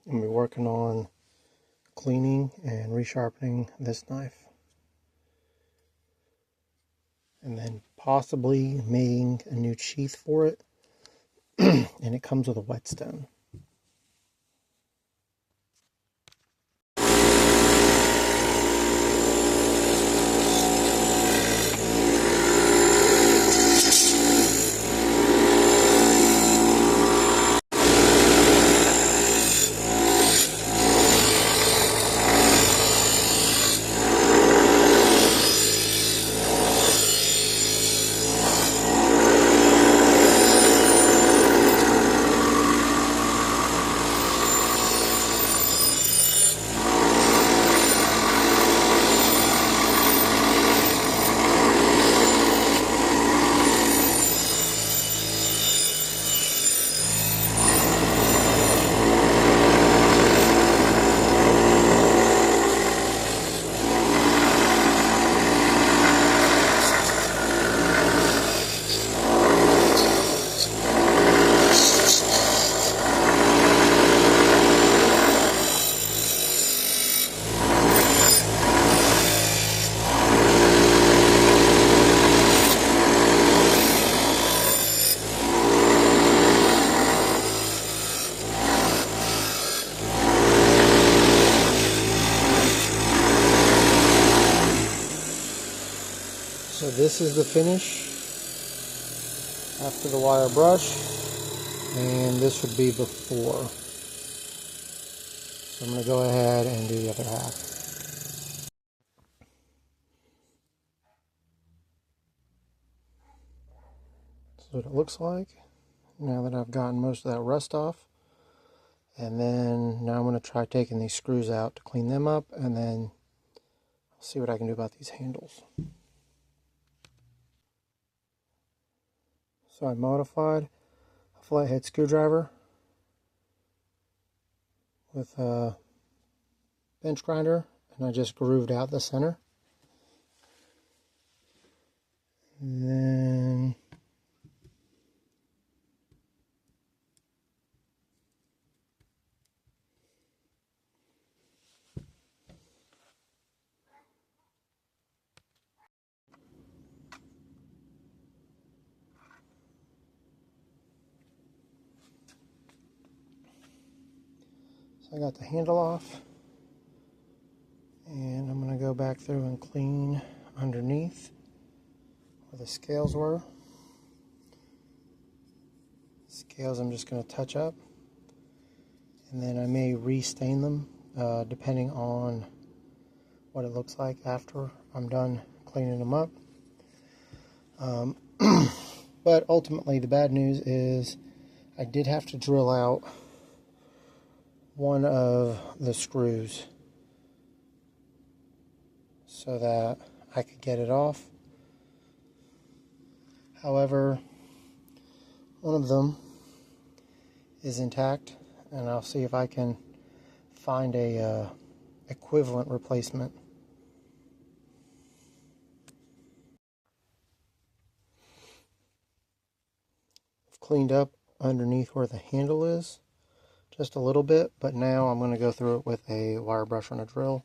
I'm going to be working on cleaning and resharpening this knife. And then possibly making a new sheath for it. And it comes with a whetstone. So this is the finish after the wire brush, and this would be before. So I'm going to go ahead and do the other half. That's what it looks like now that I've gotten most of that rust off. And then now I'm going to try taking these screws out to clean them up, and then I'll see what I can do about these handles. So I modified a flathead screwdriver with a bench grinder, and I just grooved out the center. And then I got the handle off, and I'm going to go back through and clean underneath where the scales were. Scales I'm just going to touch up, and then I may restain them depending on what it looks like after I'm done cleaning them up. But ultimately the bad news is I did have to drill out one of the screws so that I could get it off. However, one of them is intact, and I'll see if I can find a equivalent replacement. I've cleaned up underneath where the handle is just a little bit, but now I'm going to go through it with a wire brush and a drill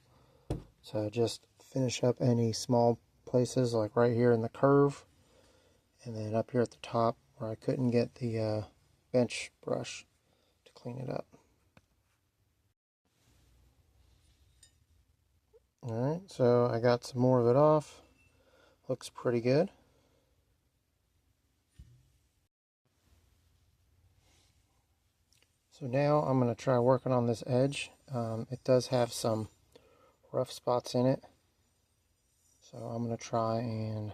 to just finish up any small places, like right here in the curve, and then up here at the top where I couldn't get the bench brush to clean it up. Alright, so I got some more of it off. Looks pretty good. So now I'm going to try working on this edge. It does have some rough spots in it, so I'm going to try and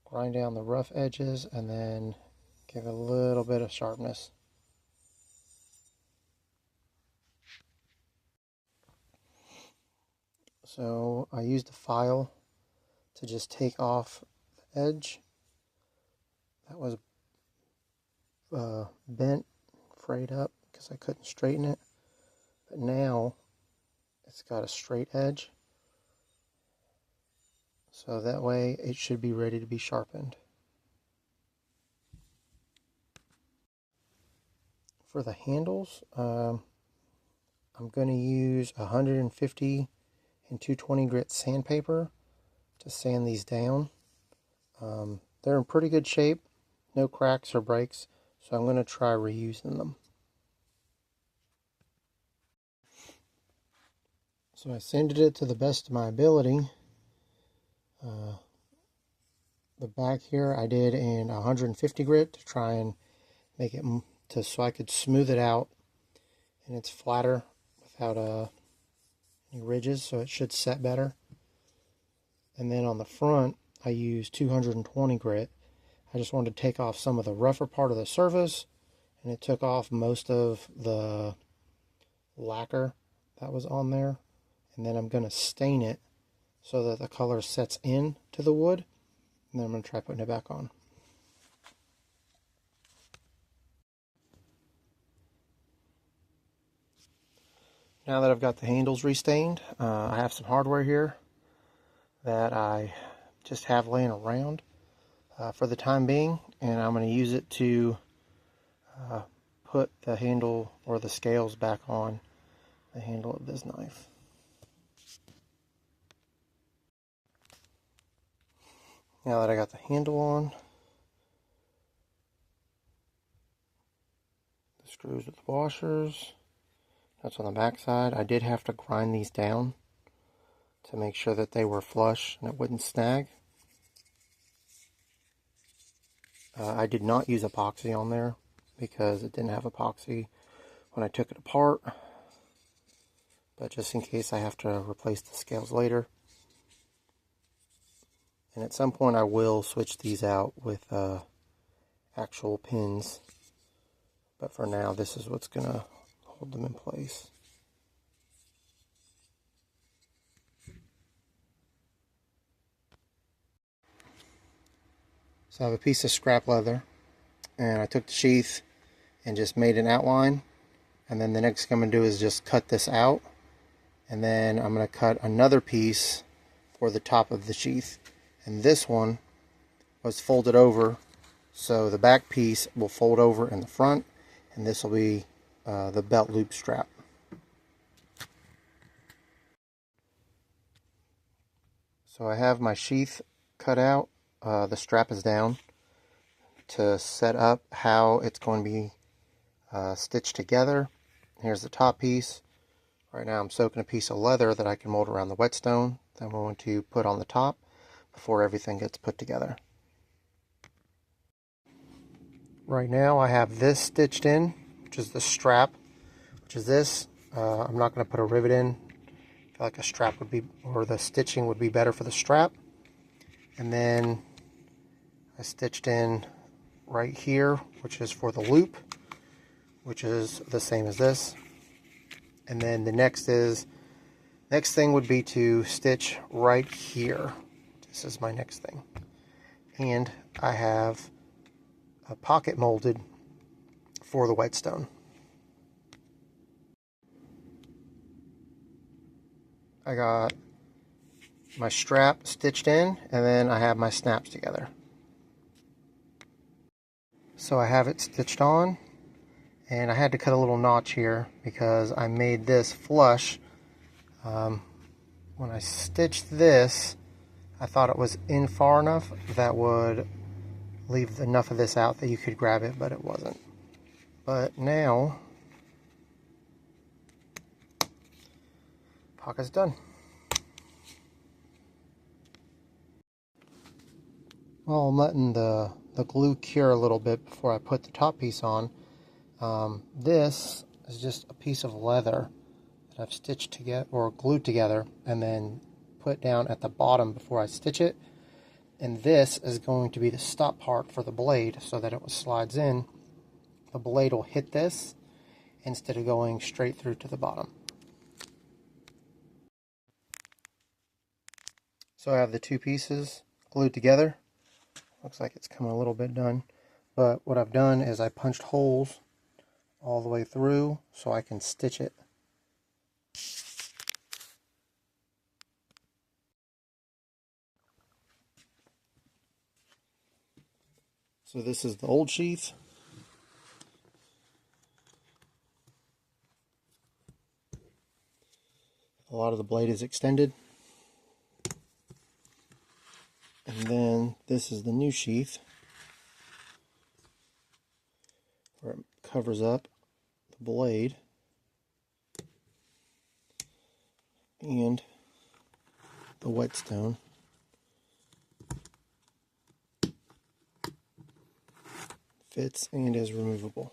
grind down the rough edges and then give it a little bit of sharpness. So I used a file to just take off the edge that was bent, frayed up because I couldn't straighten it. But now it's got a straight edge, so that way it should be ready to be sharpened. For the handles, I'm going to use 150 and 220 grit sandpaper to sand these down. They're in pretty good shape, no cracks or breaks, so I'm going to try reusing them. So I sanded it to the best of my ability. The back here I did in 150 grit to try and make it so I could smooth it out and it's flatter without any ridges, so it should set better. And then on the front I used 220 grit. I just wanted to take off some of the rougher part of the surface, and it took off most of the lacquer that was on there. And then I'm going to stain it so that the color sets in to the wood, and then I'm going to try putting it back on. Now that I've got the handles restained, I have some hardware here that I just have laying around for the time being, and I'm going to use it to put the handle or the scales back on the handle of this knife. Now that I got the handle on, the screws with the washers, that's on the back side. I did have to grind these down to make sure that they were flush and it wouldn't snag. I did not use epoxy on there because it didn't have epoxy when I took it apart, but just in case I have to replace the scales later. And at some point I will switch these out with actual pins, but for now this is what's going to hold them in place. So I have a piece of scrap leather, and I took the sheath and just made an outline, and then the next thing I'm going to do is just cut this out, and then I'm going to cut another piece for the top of the sheath. And this one was folded over, so the back piece will fold over in the front, and this will be the belt loop strap. So I have my sheath cut out, the strap is down to set up how it's going to be stitched together. Here's the top piece. Right now I'm soaking a piece of leather that I can mold around the whetstone that I'm going to put on the top before everything gets put together. Right now I have this stitched in, which is the strap, which is this. I'm not going to put a rivet in. I feel like a strap would be, or the stitching would be better for the strap. And then I stitched in right here, which is for the loop, which is the same as this. And then the next thing would be to stitch right here. This is my next thing. And I have a pocket molded for the whetstone. I got my strap stitched in, and then I have my snaps together. So I have it stitched on, and I had to cut a little notch here because I made this flush. When I stitched this, I thought it was in far enough that would leave enough of this out that you could grab it, but it wasn't. But now, pocket's done. Well, I'm letting the glue cure a little bit before I put the top piece on. This is just a piece of leather that I've stitched together or glued together and then put down at the bottom before I stitch it. And this is going to be the stop part for the blade so that it slides in. The blade will hit this instead of going straight through to the bottom. So I have the two pieces glued together. Looks like it's coming a little bit done. But what I've done is I punched holes all the way through so I can stitch it. So this is the old sheath. A lot of the blade is extended. And then this is the new sheath, where it covers up the blade and the whetstone. Fits and is removable.